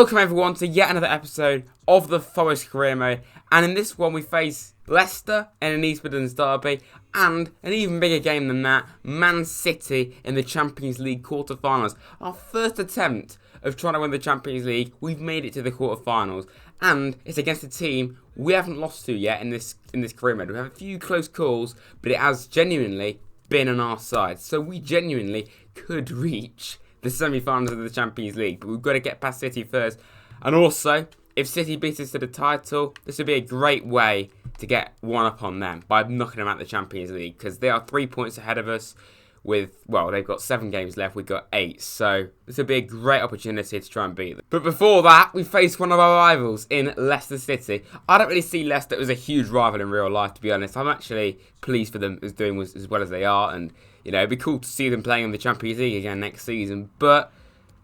Welcome everyone to yet another episode of the Forest Career Mode, and in this one we face Leicester in an East Midlands derby, and an even bigger game than that, Man City in the Champions League quarter-finals. Our first attempt of trying to win the Champions League, we've made it to the quarter-finals, and it's against a team we haven't lost to yet in this career mode. We have a few close calls, but it has genuinely been on our side, so we genuinely could reach the semi-finals of the Champions League, but we've got to get past City first. And also, if City beat us to the title, this would be a great way to get one up on them by knocking them out of the Champions League, because they are 3 points ahead of us with, well, they've got 7 games left, we've got 8, so this would be a great opportunity to try and beat them. But before that, we face one of our rivals in Leicester City. I don't really see Leicester as a huge rival in real life, to be honest. I'm actually pleased for them as doing as well as they are, and you know, it'd be cool to see them playing in the Champions League again next season, but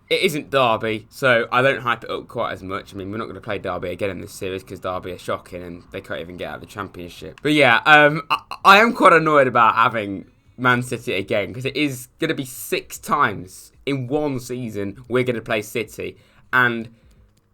it isn't Derby, so I don't hype it up quite as much. I mean, we're not going to play Derby again in this series because Derby are shocking and they can't even get out of the Championship. But yeah, I am quite annoyed about having Man City again, because it is going to be 6 times in one season we're going to play City, and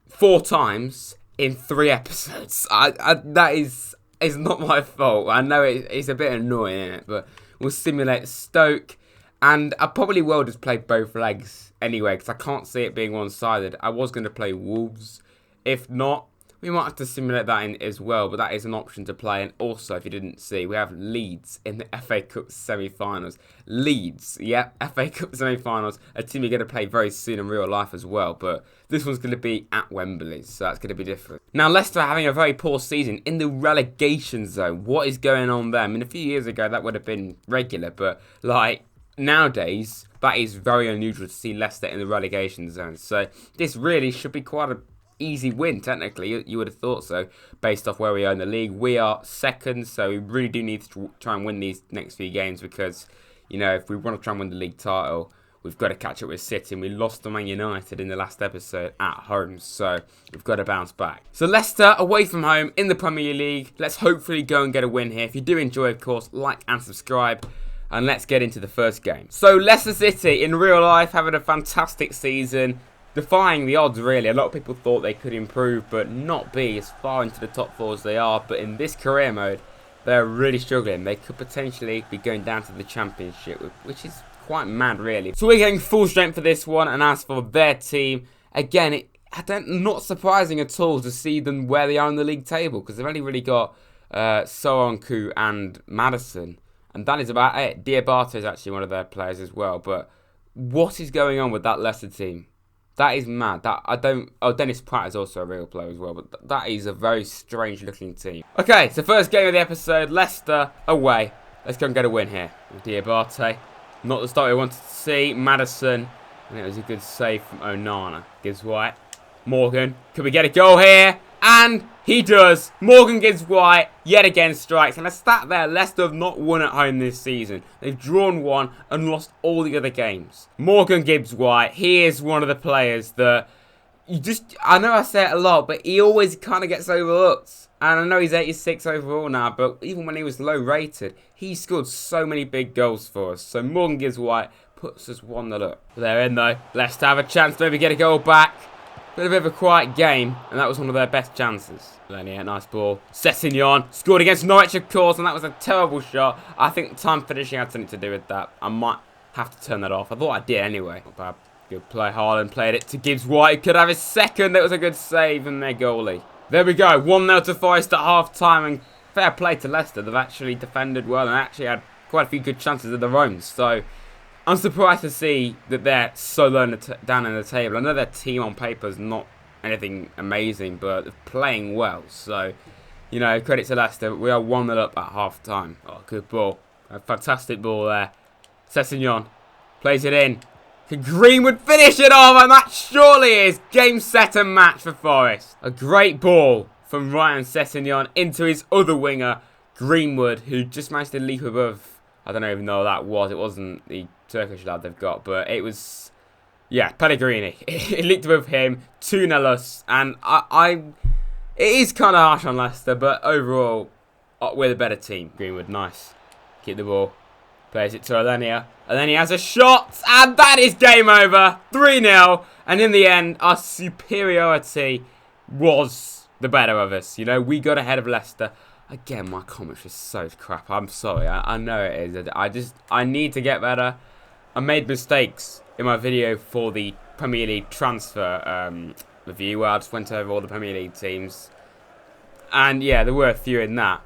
4 times in 3 episodes. That is not my fault. I know it's a bit annoying, isn't it? But we'll simulate Stoke, and I probably will just play both legs anyway, because I can't see it being one-sided. I was going to play Wolves. If not, we might have to simulate that in as well, but that is an option to play. And also, if you didn't see, we have Leeds in the FA Cup semi-finals. Leeds, yeah, FA Cup semi-finals, a team you're going to play very soon in real life as well, but this one's going to be at Wembley, so that's going to be different. Now, Leicester are having a very poor season in the relegation zone. What is going on there? I mean, a few years ago, that would have been regular, but, like, nowadays, that is very unusual to see Leicester in the relegation zone. So, this really should be quite a easy win, technically. You would have thought so, based off where we are in the league. We are second, so we really do need to try and win these next few games, because, you know, if we want to try and win the league title, we've got to catch up with City, and we lost to Man United in the last episode at home, so we've got to bounce back. So Leicester away from home in the Premier League. Let's hopefully go and get a win here. If you do enjoy, of course, like and subscribe. And let's get into the first game. So Leicester City in real life having a fantastic season, defying the odds really. A lot of people thought they could improve but not be as far into the top 4 as they are. But in this career mode, they're really struggling. They could potentially be going down to the Championship, which is quite mad really. So we're getting full strength for this one. And as for their team, again, not surprising at all to see them where they are in the league table, because they've only really got Soonku and Maddison. And that is about it. Diabate is actually one of their players as well. But what is going on with that Leicester team? That is mad. Dennis Pratt is also a real player as well. But that is a very strange looking team. Okay, so first game of the episode. Leicester away. Let's go and get a win here. Diabate. Not the start we wanted to see. Maddison. And it was a good save from Onana. Gives White. Morgan. Could we get a goal here? And he does. Morgan gives White, yet again strikes. And a stat there, Leicester have not won at home this season. They've drawn 1 and lost all the other games. Morgan gives White. He is one of the players that I know I say it a lot, but he always kind of gets overlooked. And I know he's 86 overall now, but even when he was low rated, he scored so many big goals for us. So Morgan gives White, puts us 1-0 up. They're in though. Leicester have a chance to maybe get a goal back. Bit of a quiet game, and that was one of their best chances. Lenier, nice ball. Sessegnon scored against Norwich, of course, and that was a terrible shot. I think time finishing had something to do with that. I might have to turn that off. I thought I did anyway. Not bad. Good play. Haaland played it to Gibbs White. He could have his second. That was a good save from their goalie. There we go. 1-0 to Forest at half-time, and fair play to Leicester. They've actually defended well and actually had quite a few good chances of their own. So I'm surprised to see that they're so low down in the table. I know their team on paper is not anything amazing, but they're playing well. So, you know, credit to Leicester. We are 1-0 up at half-time. Oh, good ball. A fantastic ball there. Sessegnon plays it in. Can Greenwood finish it off? And that surely is game, set and match for Forest. A great ball from Ryan Sessegnon into his other winger, Greenwood, who just managed to leap above. I don't even know what that was. It wasn't the Turkish lad they've got, but it was, yeah, Pellegrini. It leaked above him, 2-0 us, and it is kind of harsh on Leicester, but overall, we're the better team. Greenwood, nice. Keep the ball. Plays it to Alenia. Alenia has a shot. And that is game over. 3-0. And in the end, our superiority was the better of us. You know, we got ahead of Leicester. Again, my commentary is so crap. I'm sorry. I know it is. I need to get better. I made mistakes in my video for the Premier League transfer review where I just went over all the Premier League teams. And yeah, there were a few in that.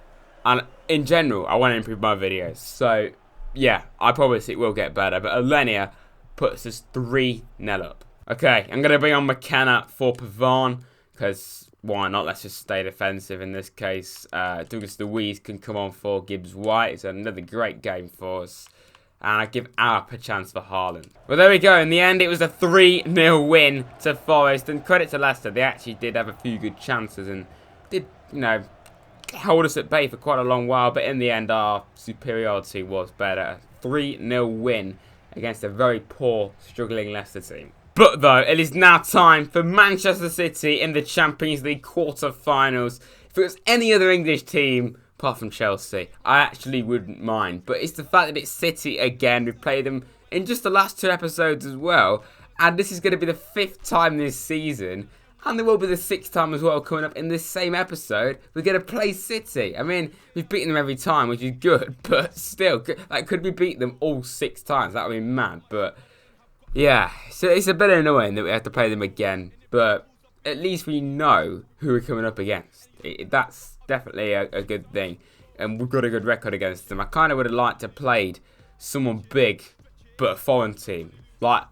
And in general, I want to improve my videos. So yeah, I promise it will get better. But Alenia puts us 3-0 up. Okay, I'm going to bring on McKenna for Pavan. Because why not? Let's just stay defensive in this case. Douglas Luiz can come on for Gibbs White. It's another great game for us. And I give Alp a chance for Haaland. Well, there we go. In the end, it was a 3-0 win to Forest. And credit to Leicester. They actually did have a few good chances. And did, you know, hold us at bay for quite a long while. But in the end, our superiority was better. 3-0 win against a very poor, struggling Leicester team. But though, it is now time for Manchester City in the Champions League quarter-finals. If it was any other English team, apart from Chelsea, I actually wouldn't mind. But it's the fact that it's City again. We've played them in just the last 2 episodes as well. And this is going to be the 5th time this season. And there will be the 6th time as well coming up in this same episode. We're going to play City. I mean, we've beaten them every time, which is good. But still, like, could we beat them all 6 times? That would be mad. But yeah, so it's a bit annoying that we have to play them again. But at least we know who we're coming up against. That's definitely a good thing. And we've got a good record against them. I kind of would have liked to have played someone big, but a foreign team. Like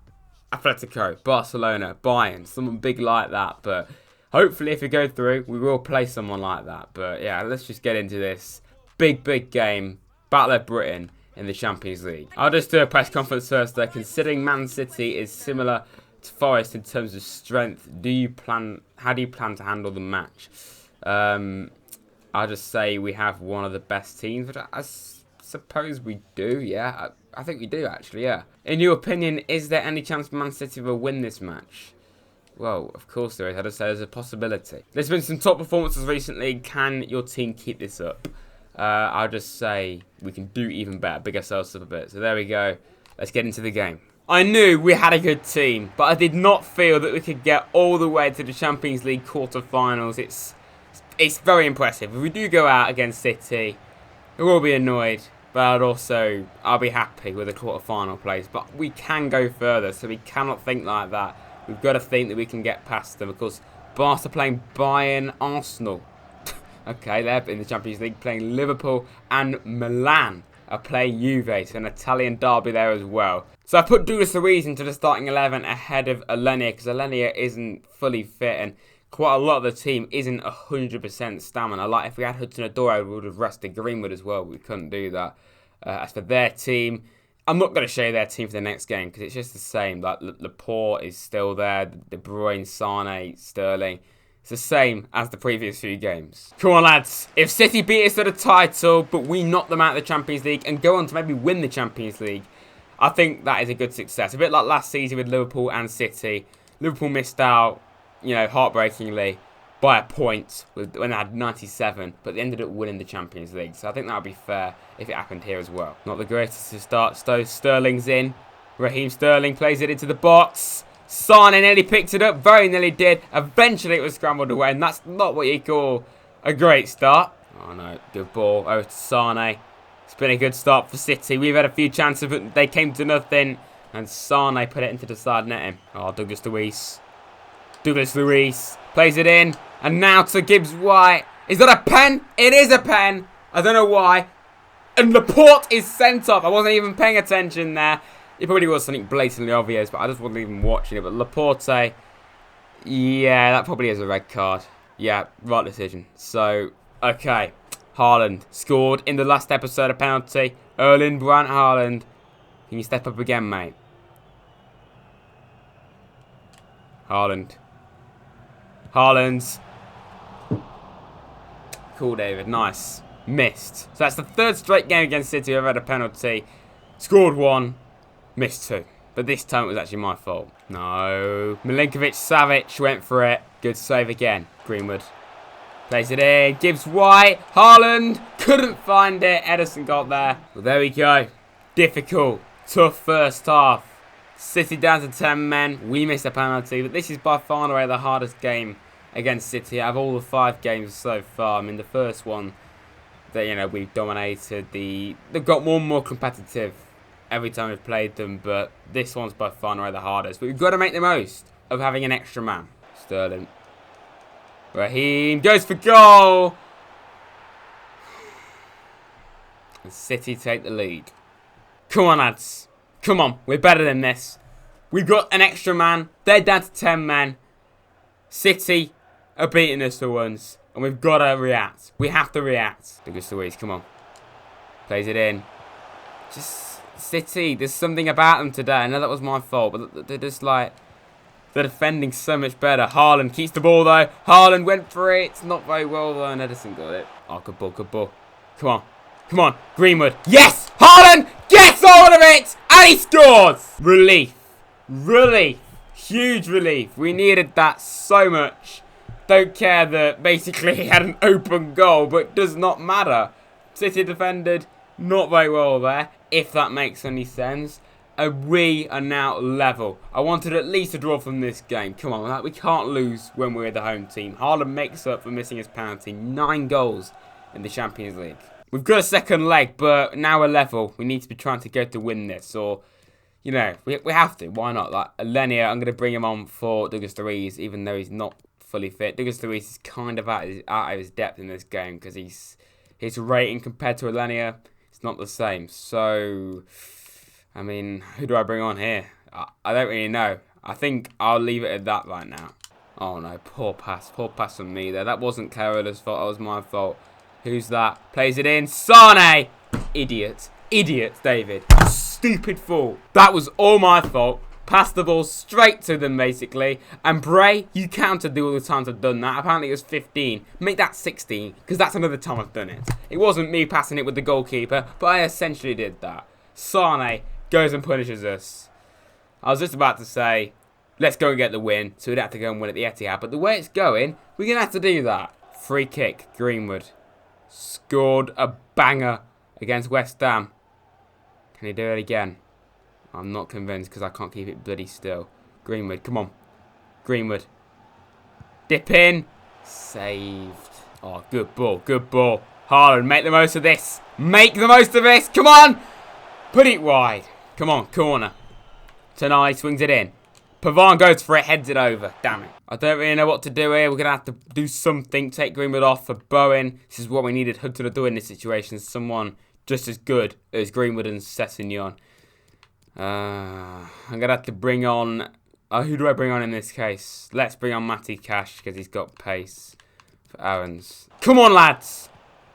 Atletico, Barcelona, Bayern, someone big like that. But hopefully if we go through, we will play someone like that. But yeah, let's just get into this big game. Battle of Britain in the Champions League. I'll just do a press conference first there. Considering Man City is similar to Forest in terms of strength, how do you plan to handle the match? I'll just say we have one of the best teams, which I suppose we do, yeah. I think we do, actually, yeah. In your opinion, is there any chance Man City will win this match? Well, of course there is. I'd say there's a possibility. There's been some top performances recently. Can your team keep this up? I'll just say we can do even better. Big ourselves up a bit. So there we go. Let's get into the game. I knew we had a good team, but I did not feel that we could get all the way to the Champions League quarter-finals. It's very impressive. If we do go out against City, we will be annoyed, but I'll be happy with the quarter-final place. But we can go further, so we cannot think like that. We've got to think that we can get past them. Of course, Barca playing Bayern, Arsenal. Okay, they're in the Champions League playing Liverpool, and Milan are playing Juve, so an Italian derby there as well. So I put Douglas Luiz into the starting 11 ahead of Alenia, because Alenia isn't fully fit, and quite a lot of the team isn't 100% stamina. Like if we had Hudson-Odoi, we would have rested Greenwood as well, but we couldn't do that. As for their team, I'm not going to show you their team for the next game, because it's just the same. Like Laporte is still there, De Bruyne, Sane, Sterling. It's the same as the previous few games. Come on, lads. If City beat us to the title, but we knock them out of the Champions League and go on to maybe win the Champions League, I think that is a good success. A bit like last season with Liverpool and City. Liverpool missed out, you know, heartbreakingly by a point when they had 97, but they ended up winning the Champions League. So I think that would be fair if it happened here as well. Not the greatest to start. Sterling's in. Raheem Sterling plays it into the box. Sane nearly picked it up, very nearly did. Eventually it was scrambled away, and that's not what you call a great start. Oh no, good ball over to Sane. It's been a good start for City. We've had a few chances, but they came to nothing. And Sane put it into the side netting. Oh, Douglas Luiz. Douglas Luiz plays it in. And now to Gibbs White. Is that a pen? It is a pen. I don't know why. And Laporte is sent off. I wasn't even paying attention there. It probably was something blatantly obvious, but I just wasn't even watching it. But Laporte, yeah, that probably is a red card. Yeah, right decision. So, okay. Haaland scored in the last episode, a penalty. Erling Brandt Haaland. Can you step up again, mate? Haaland. Haaland. Cool, David. Nice. Missed. So that's the 3rd straight game against City who have had a penalty. Scored 1. Missed 2. But this time it was actually my fault. No. Milinkovic-Savic went for it. Good save again. Greenwood. Plays it in. Gibbs White. Haaland. Couldn't find it. Edison got there. Well, there we go. Difficult, tough first half. City down to 10 men. We missed a penalty, but this is by far and away the hardest game against City out of all the 5 games so far. I mean, the first one, we've dominated. They've got more and more competitive every time we've played them, but this one's by far and away the hardest. But we've got to make the most of having an extra man. Sterling. Raheem goes for goal. And City take the lead. Come on, lads. Come on. We're better than this. We've got an extra man. They're down to 10 men. City are beating us for once. And we've got to react. We have to react. Douglas Luiz, come on. Plays it in. Just City. There's something about them today. I know that was my fault. But they're just like... They're defending so much better. Haaland keeps the ball though. Haaland went for it. Not very well though. And Edison got it. Oh, good ball, good ball. Come on. Come on. Greenwood. Yes! Haaland gets all of it! And he scores! Relief. Relief. Huge relief. We needed that so much. Don't care that basically he had an open goal, but it does not matter. City defended not very well there, if that makes any sense. And we are now level. I wanted at least a draw from this game. Come on, we can't lose when we're the home team. Haaland makes up for missing his penalty. 9 goals in the Champions League. We've got a second leg, but now we're level. We need to be trying to go to win this. Or, we have to. Why not? Like, Alenia, I'm going to bring him on for Douglas Luiz, even though he's not fully fit. Douglas Luiz is kind of out of his depth in this game because his rating compared to Alenia is not the same. So... I mean, who do I bring on here? I don't really know. I think I'll leave it at that right now. Oh no, poor pass from me there. That wasn't Carola's fault, that was my fault. Who's that? Plays it in. Sane! Idiot. Idiot, David. Stupid fool. That was all my fault. Passed the ball straight to them, basically. And Bray, you counted all the times I've done that. Apparently it was 15. Make that 16, because that's another time I've done it. It wasn't me passing it with the goalkeeper, but I essentially did that. Sane goes and punishes us. I was just about to say, let's go and get the win, so we'd have to go and win at the Etihad. But the way it's going, we're going to have to do that. Free kick, Greenwood. Scored a banger against West Ham. Can he do it again? I'm not convinced because I can't keep it bloody still. Greenwood, come on. Greenwood. Dip in. Saved. Oh, good ball, good ball. Haaland, make the most of this. Make the most of this. Come on. Put it wide. Come on, corner. Tanai swings it in. Pavard goes for it, heads it over. Damn it. I don't really know what to do here. We're going to have to do something. Take Greenwood off for Bowen. This is what we needed Hudson to do in this situation. Someone just as good as Greenwood and Sessegnon. I'm going to have to bring on... who do I bring on in this case? Let's bring on Aakash because he's got pace for Aaron's. Come on, lads.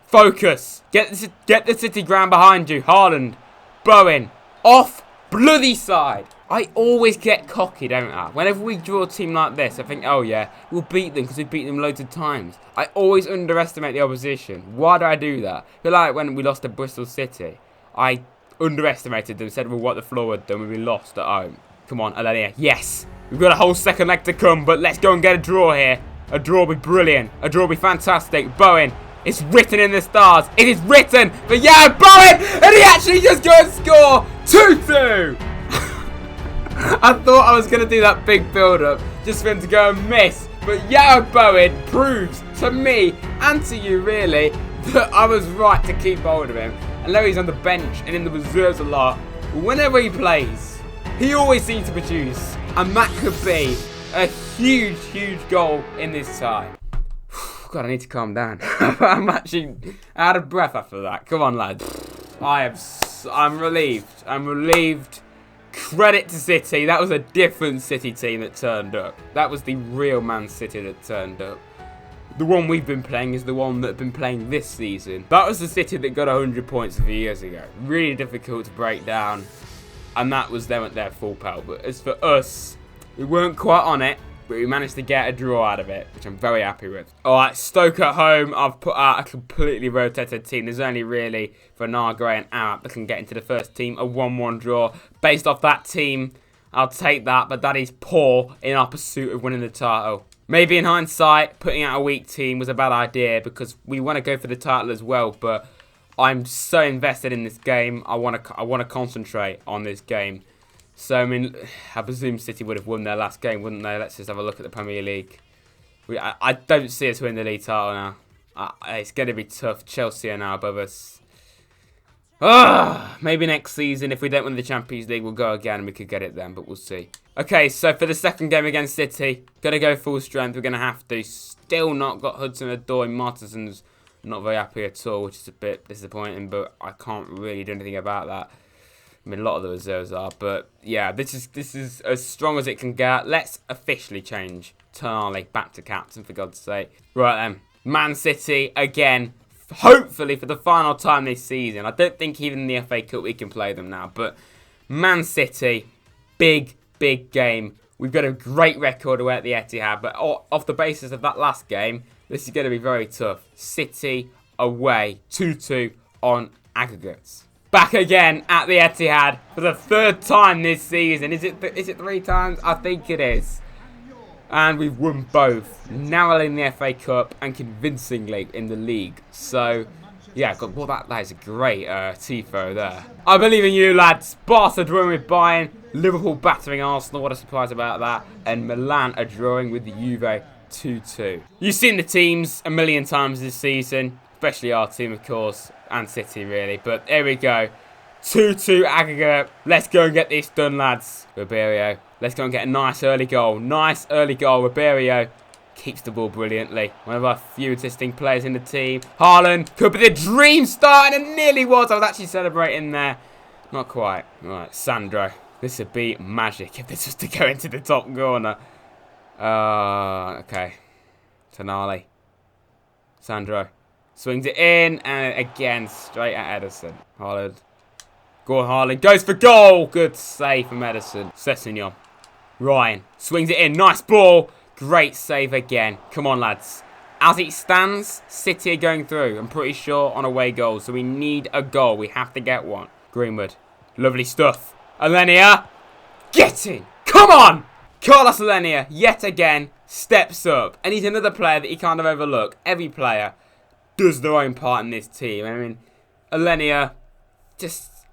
Focus. Get the City ground behind you. Haaland. Bowen. Off bloody side. I always get cocky, don't I? Whenever we draw a team like this, I think, oh yeah, we'll beat them because we've beaten them loads of times. I always underestimate the opposition. Why do I do that? But like when we lost to Bristol City, I underestimated them, said, well, what the floor had done when we lost at home. Come on, Alenia. Yes! We've got a whole second leg to come, but let's go and get a draw here. A draw will be brilliant. A draw will be fantastic. Bowen. It's written in the stars. It is written for Yao Bowen, and he actually just goes and score 2-2. I thought I was going to do that big build-up just for him to go and miss, but Yao Bowen proves to me and to you really that I was right to keep hold of him. I know he's on the bench and in the reserves a lot, but whenever he plays, he always seems to produce, and that could be a huge, huge goal in this tie. God, I need to calm down. I'm actually out of breath after that. Come on, lads. I'm relieved. I'm relieved. Credit to City. That was a different City team that turned up. That was the real Man City that turned up. The one we've been playing is the one that have been playing this season. That was the City that got 100 points a few years ago. Really difficult to break down. And that was them at their full pelt. But as for us, we weren't quite on it. But we managed to get a draw out of it, which I'm very happy with. Alright, Stoke at home. I've put out a completely rotated team. There's only really for Gray and Arab that can get into the first team. A 1-1 draw. Based off that team, I'll take that. But that is poor in our pursuit of winning the title. Maybe in hindsight, putting out a weak team was a bad idea because we want to go for the title as well. But I'm so invested in this game. I want to concentrate on this game. So, I mean, I presume City would have won their last game, wouldn't they? Let's just have a look at the Premier League. I don't see us win the league title now. It's going to be tough. Chelsea are now above us. Maybe next season, if we don't win the Champions League, we'll go again and we could get it then, but we'll see. Okay, so for the second game against City, going to go full strength. We're going to have to. Still not got Hudson-Odoi. Martinson's not very happy at all, which is a bit disappointing, but I can't really do anything about that. I mean, a lot of the reserves are, but yeah, this is as strong as it can get. Let's officially change Tonali back to captain, for God's sake. Right then, Man City again, hopefully for the final time this season. I don't think even in the FA Cup we can play them now, but Man City, big game. We've got a great record away at the Etihad, but off the basis of that last game, this is going to be very tough. City away, 2-2 on aggregates. Back again at the Etihad for the third time this season. Is it 3 times? I think it is. And we've won both. Narrowly in the FA Cup and convincingly in the league. So, yeah, God, well, that is a great tifo there. I believe in you, lads. Barca drawing with Bayern. Liverpool battering Arsenal. What a surprise about that. And Milan are drawing with the Juve 2-2. You've seen the teams a million times this season. Especially our team, of course. And City, really. But here we go. 2-2 aggregate. Let's go and get this done, lads. Ribeiro. Let's go and get a nice early goal. Nice early goal. Ribeiro keeps the ball brilliantly. One of our few existing players in the team. Haaland. Could be the dream start, and it nearly was. I was actually celebrating there. Not quite. Right, Sandro. This would be magic if this was to go into the top corner. Okay. Tonali. Sandro. Swings it in, and again, straight at Ederson. Haaland. Go on, Haaland. Goes for goal. Good save from Ederson. Sessegnon. Ryan. Swings it in. Nice ball. Great save again. Come on, lads. As it stands, City are going through, I'm pretty sure, on away goals. So we need a goal. We have to get one. Greenwood. Lovely stuff. Alenia. Get in. Come on. Carlos Alenia, yet again, steps up. And he's another player that you kind of overlook. Every player does their own part in this team. I mean, Alenia,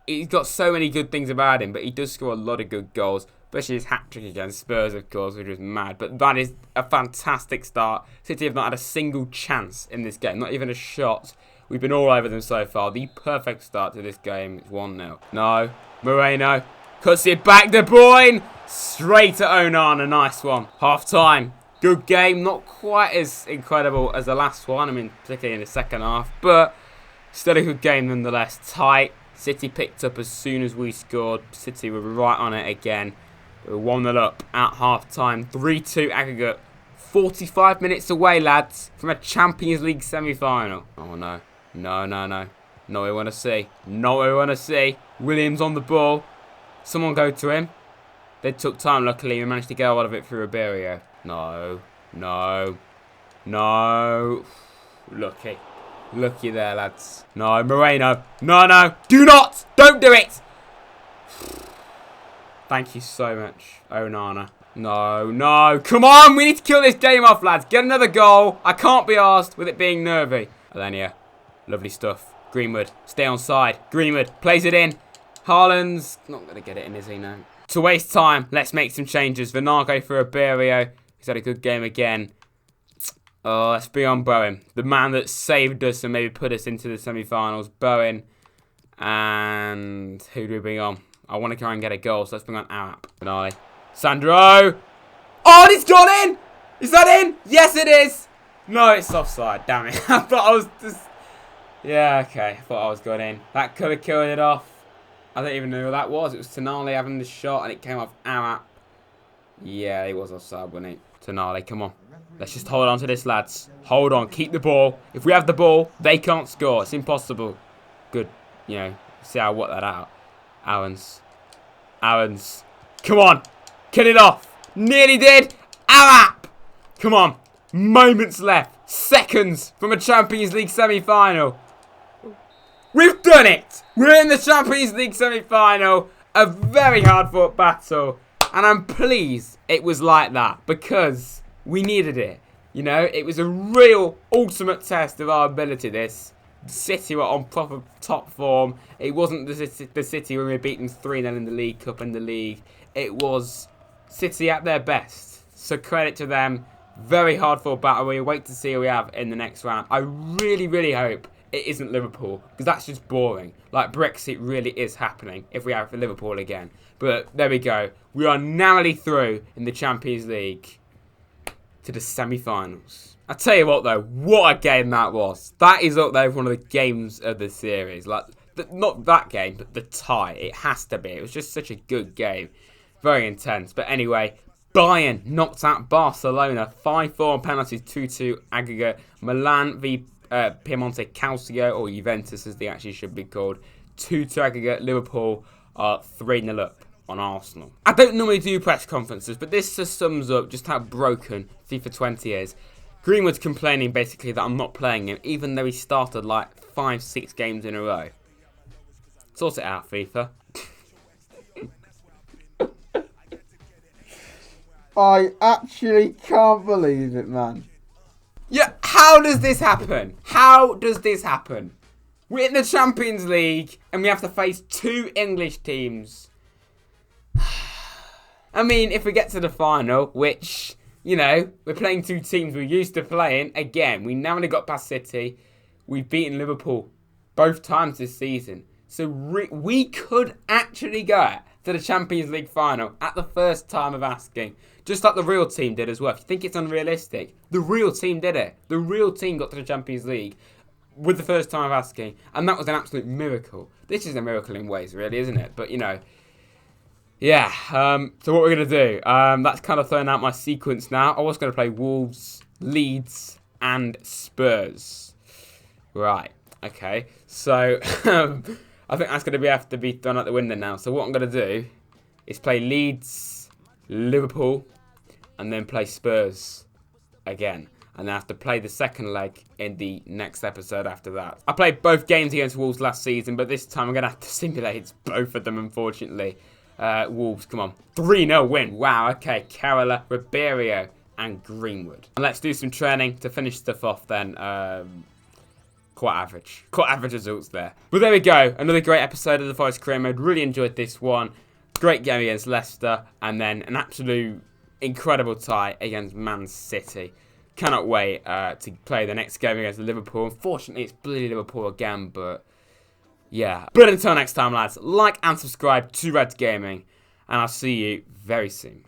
he's got so many good things about him, but he does score a lot of good goals, especially his hat-trick against Spurs, of course, which was mad. But that is a fantastic start. City have not had a single chance in this game, not even a shot. We've been all over them so far. The perfect start to this game is 1-0. No, Moreno cuts it back, De Bruyne, straight at Onana, nice one. Half-time. Good game, not quite as incredible as the last one. I mean, particularly in the second half. But still a good game nonetheless. Tight. City picked up as soon as we scored. City were right on it again. We were 1-0 up at half-time. 3-2 aggregate. 45 minutes away, lads, from a Champions League semi-final. Oh, no. No. Not what we want to see. Not what we want to see. Williams on the ball. Someone go to him. They took time, luckily. We managed to get a lot of it through Ribeiro. No. Lucky there, lads. No, Moreno. No. Don't do it. Thank you so much, Onana. No. Come on, we need to kill this game off, lads. Get another goal. I can't be arsed with it being nervy. Alenia. Lovely stuff. Greenwood. Stay on side. Greenwood plays it in. Haaland's not going to get it in, is he? No. To waste time, let's make some changes. Vinago for Ribeiro. He's had a good game again. Oh, let's bring on Bowen. The man that saved us and maybe put us into the semi-finals. Bowen. And who do we bring on? I want to try and get a goal, so let's bring on Arap. Finale. Sandro. Oh, and it's gone in! Is that in? Yes, it is! No, it's offside. Damn it. I thought I was just... Yeah, okay. I thought I was going in. That could have killed it off. I don't even know who that was. It was Tonali having the shot and it came off Arap. Yeah, he was offside, wasn't he? Tonali, come on. Let's just hold on to this, lads. Hold on. Keep the ball. If we have the ball, they can't score. It's impossible. Good. You know, see how I work that out. Owens. Come on. Kill it off. Nearly did. Arap. Come on. Moments left. Seconds from a Champions League semi-final. We've done it. We're in the Champions League semi-final. A very hard-fought battle. And I'm pleased it was like that because we needed it. You know, it was a real ultimate test of our ability, this. City were on proper top form. It wasn't the City when we beat them 3-0 in the League Cup and the league. It was City at their best. So credit to them. Very hard fought battle. We wait to see who we have in the next round. I really, really hope it isn't Liverpool, because that's just boring. Like, Brexit really is happening if we have Liverpool again. But there we go. We are narrowly through in the Champions League to the semi-finals. I tell you what, though, what a game that was. That is up there with one of the games of the series. Like, not that game, but the tie. It has to be. It was just such a good game. Very intense. But anyway, Bayern knocked out Barcelona 5-4 on penalties, 2-2 aggregate. Milan v Piemonte Calcio, or Juventus as they actually should be called, 2-2 aggregate. Liverpool are 3-0 up on Arsenal. I don't normally do press conferences, but this just sums up just how broken FIFA 20 is. Greenwood's complaining basically that I'm not playing him, even though he started like 5-6 games in a row. Sort it out, FIFA. I actually can't believe it, man. Yeah, how does this happen? How does this happen? We're in the Champions League and we have to face 2 English teams. I mean, if we get to the final, which, you know, we're playing 2 teams we're used to playing. Again, we narrowly got past City. We've beaten Liverpool both times this season. So we could actually go to the Champions League final at the first time of asking. Just like the real team did as well. If you think it's unrealistic, the real team did it. The real team got to the Champions League with the first time of asking. And that was an absolute miracle. This is a miracle in ways, really, isn't it? But, you know, yeah. So what we're going to do, that's kind of throwing out my sequence now. I was going to play Wolves, Leeds, and Spurs. Right. Okay. So, I think that's going to have to be thrown out the window now. So what I'm going to do is play Leeds, Liverpool, and then play Spurs again. And then I have to play the second leg in the next episode after that. I played both games against Wolves last season, but this time I'm going to have to simulate both of them, unfortunately. Wolves, come on. 3-0 win. Wow, okay. Carola, Ribeiro, and Greenwood. And let's do some training to finish stuff off then. Quite average. Quite average results there. But there we go. Another great episode of the Forest Career Mode. Really enjoyed this one. Great game against Leicester. And then an absolute incredible tie against Man City. Cannot wait to play the next game against Liverpool. Unfortunately, it's bloody Liverpool again. But yeah. But until next time, lads. Like and subscribe to Reds Gaming. And I'll see you very soon.